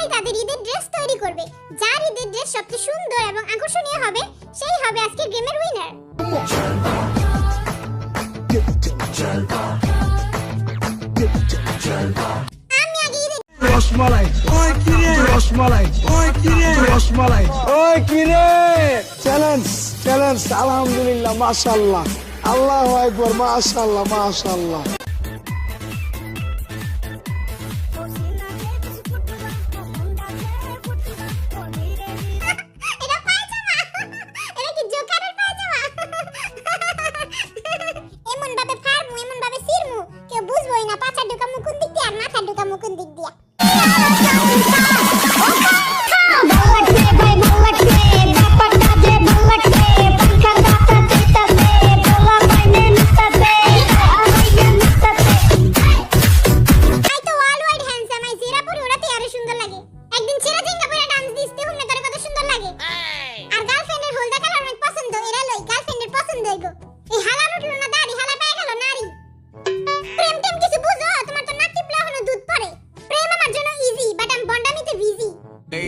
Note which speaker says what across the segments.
Speaker 1: তারাই তাদের ঈদের ড্রেস তৈরি করবে। যার ঈদের ড্রেস সবচেয়ে সুন্দর এবং আকর্ষণীয় হবে সেই হবে আজকের গেমের উইনার। আমি আগে ঈদের
Speaker 2: রসমালাই ওই কিরে রসমালাই ওই কিরে রসমালাই ওই কিরে চ্যালেঞ্জ চ্যালেঞ্জ আলহামদুলিল্লাহ মাশাআল্লাহ আল্লাহু আকবার মাশাআল্লাহ মাশাআল্লাহ।
Speaker 1: এটা পায়জামা, এটা কি জোকারের পায়জামা? এমন ভাবে ফাড়মু, এমন ভাবে ছিড়মু, কেউ বুঝবই না পাছা ঢোকা মুকুন দিক দিয়ে আর মাথা ঢোকা মুকুন দিক দিয়ে।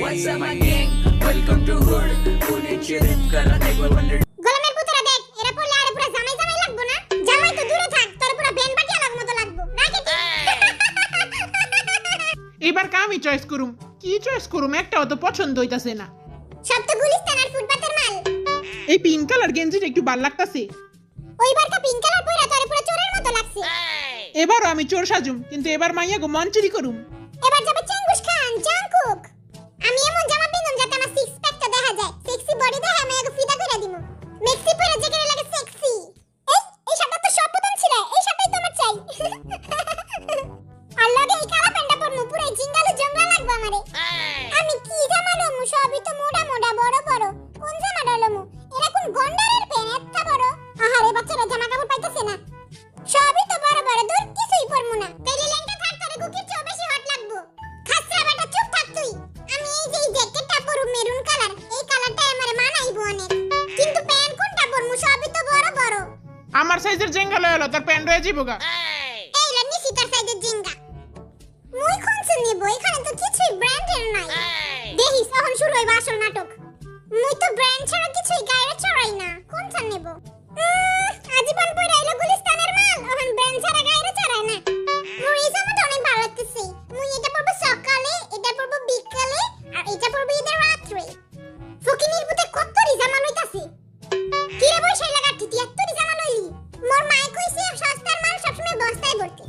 Speaker 3: What's up my gang? Welcome to Hood. Pune chirip kara dekho wonder.
Speaker 1: গোলামের পুতরা দেখ, এরা পড়লে আরে পুরো জামাই জামাই লাগবো না? জামাই তো দূরে থাক, তোর পুরো বেন বাটিয়া লাগার মতো লাগবো। নাকি কি?
Speaker 4: এবার আমি চয়েস করুম। কি চয়েস করুম একটাও তো পছন্দ হইতাছে না।
Speaker 1: সব তো গুলিস্তান আর ফুটপাতের মাল।
Speaker 4: এই পিঙ্ক কালার গেঞ্জিটা একটু ভাল লাগতাছে।
Speaker 1: ওইবার তো পিঙ্ক কালার পয়রা তোর পুরো চোরের মতো লাগছে।
Speaker 4: এবারও আমি চোর সাজুম, কিন্তু এবার মাইয়া গো মন চুরি করুম।
Speaker 1: এবার যাবে চেঙ্গুস খান, জাংকুক। আমি এমন জামা পিন্দুম যাতে আমার সিক্স প্যাকটা দেখা যায়। সেক্সি বডি দেখে আমি আগে ফিদা কইরা দিমু। মেক্সি পরে যেখানে লাগে সেক্সি। এই শার্টটা তো সব বদন ছিল। এই শার্টটাই তো আমার চাই। আল্লাহ রে এই কালা প্যান্টটা পরমু পুরো জিঙ্গালু জংলা লাগবে আমারে। আমি কি জামা লমু? সবই তো মোটা মোটা বড় বড়। কোন জামাটা লমু? এরা কোন গন্ডারের প্যান্ট এত বড়? আহারে বাচ্চারা জামা কাপড় পাইতেছে না। সবই তো বড় বড়, দূর কিছুই পরমু না। তাইলে লেংটা থাক, তোরে কুকির চেয়ে বেশি হট লাগবো। খাসরা বেটা চুপ থাক তুই। আমি এই যে জ্যাকেটটা পরু মেরুন কালার, এই কালারটা আমারে মানাইবো অনেক। কিন্তু প্যান্ট কোনটা পরমু? সবই তো বড় বড়।
Speaker 4: আমার সাইজের জেঙ্গা লয়ে এলো, তার প্যান্ট হয়ে যাবো গা।
Speaker 1: এইলা নিশিতার সাইজের জিঙ্গা। মুই কোনছে নিব? এখানে তো কিছুই ব্র্যান্ডের নাই। দেখিস এখন শুরু হইব আসল নাটক। মুই তো ব্র্যান্ড ছাড়া কিছুই গায়ে চড়াই না। কোনটা নেব? আজীবন পরে আইলো গুলিস্তানের মাল, এখন ব্র্যান্ড ছাড়া গায়ে চড়ায় না। মোর এই জামাটা অনেক ভালো লাগতেছে। মুই এটা পরবো সকালে, এটা পরবো বিকালে, আর এটা পরবো ঈদের রাত্রে। ফকিনির পুতে কতরি জামা লইতাছে। কি রে বইসাই লাগাটি তুই এতরি জামা লইলি? মোর মাই কইছে সস্তার মাল সবসময় বস্তায় ভর্তি।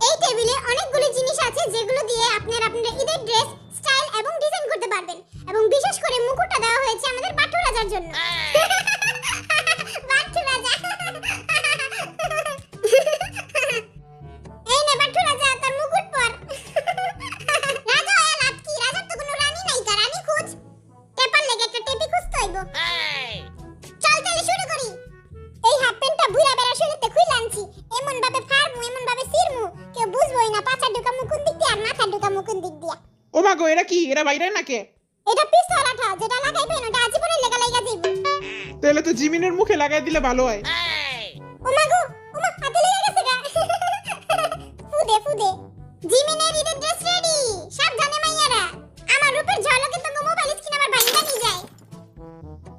Speaker 1: এই টেবিলে অনেকগুলো জিনিস আছে যেগুলো দিয়ে আপনারা আপনাদের ঈদের ড্রেস স্টাইল এবং ডিজাইন করতে পারবেন। এবং বিশেষ করে মুকুটটা দেওয়া হয়েছে আমাদের বাট্টু রাজার জন্য। বাট্টু রাজা। এই নে বাট্টু রাজা, তোর মুকুট পর। রাজা হয়ে লাভ কি? রাজার তো কোনো রানী নাই, কা রানী খুঁজ। টেপার লেগে একটা টেপি খুঁজতে হইব। চল তাহলে শুরু করি। এই হাফ প্যান্টটা বুইরা বেড়া শরীরতে খুইলা আনছি। এমন ভাবে ফাড়মু, এমন ভাবে ছিড়মু, কেউ বুঝবই না পাছা ঢোকা মুকুন দিক দিয়ে আর মাথা ঢোকা মুকুন দিক দিয়ে।
Speaker 4: ও মা গো, এরা কি? এরা বাইরে নাকি?
Speaker 1: এটা পিস্তল আঠা, যেটা লাগাইবেন ওটা আজীবনের লেগা লাইগা যাইব।
Speaker 4: তাহলে তো জিমিনের মুখে লাগাই দিলে ভালো হয়।
Speaker 1: ও মা গো, ও মা হাতে লেগে গেছে গা। ফুদে ফুদে। জিমিনের ঈদের ড্রেস রেডি। সাবধানে মাইয়ারা। আমার রূপের ঝলকে তো মোবাইল স্ক্রিন আমার ভাঙা নিয়ে যায়।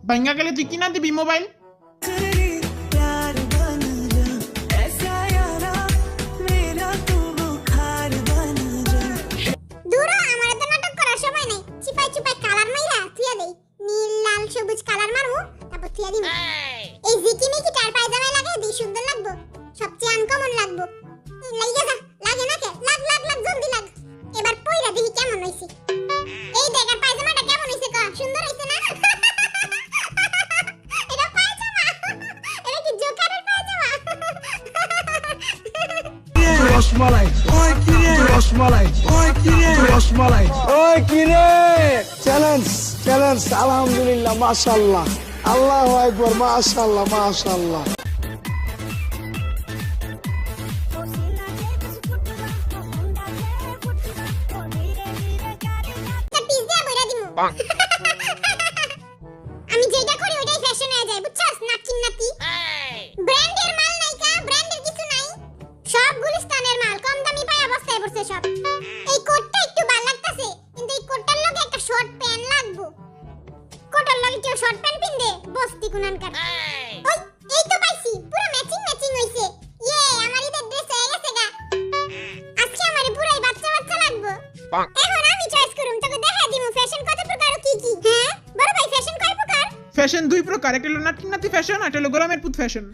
Speaker 4: ভাঙ্গা গেলে তুই কিনা দিবি মোবাইল?
Speaker 1: দূরা আমার তো নাটক করার সময় নাই। চিপাই চিপাই কালার মাইরা থুইয়া দেই। নীল লাল সবুজ কালার মারমু, তারপর থুইয়া দিমু। এই জিকিনি কি তার পায়জামায় লাগাই দিই, সুন্দর লাগবো। সবচেয়ে আনকমন লাগবো। লাগা যা, লাগে না কে? লাগ লাগ লাগ জলদি লাগ। এবার পয়রা দেখি কেমন হইছে। এই দেখ আর পায়জামাটা কেমন হইছে কা? সুন্দর হইছে না? এটা পায়জামা। এটা কি জোকারের পায়জামা?
Speaker 2: রসমালাই ওই কিরে রসমালাই ওই কিরে রসমালাই ওই কি রে চ্যালেঞ্জ চ্যালেঞ্জ আলহামদুলিল্লাহ মাশাআল্লাহ আল্লাহু আকবার মাশাআল্লাহ মাশাআল্লাহ
Speaker 1: তা পিজ্জা বইরা দিমু আমি যেটা করি ওটাই ফ্যাশন হয়ে যায় বুঝছস নাকি নাকি ব্র্যান্ডের মাল নাই কা ব্র্যান্ডের কিছু নাই সব গুলিস্তানের মাল কম দামি পায় অবস্থায় পড়ছে সব এই কোটটা একটু ভালো লাগতাছে কিন্তু এই কোটটার লগে একটা শর্ট প্যান্ট লাগবো কোটার লগে কেউ শর্ট প্যান্ট পিনবে বস্তি কুনানকার ওই এই তো পাইছি পুরো ম্যাচিং ম্যাচিং হইছে ইয়ে আমার ঈদের ড্রেস হয়ে গেছে গা আজকে আমারে পুরাই বাচ্চা বাচ্চা লাগবো এখন আমি চয়েস করুম তোকে দেখা দিমু ফ্যাশন কত প্রকার ও কি কি হ্যাঁ বড় ভাই ফ্যাশন কয় প্রকার
Speaker 4: ফ্যাশন দুই প্রকার, একটা হলো নাতি নাতি ফ্যাশন, একটা হলো গোলামের পুত ফ্যাশন।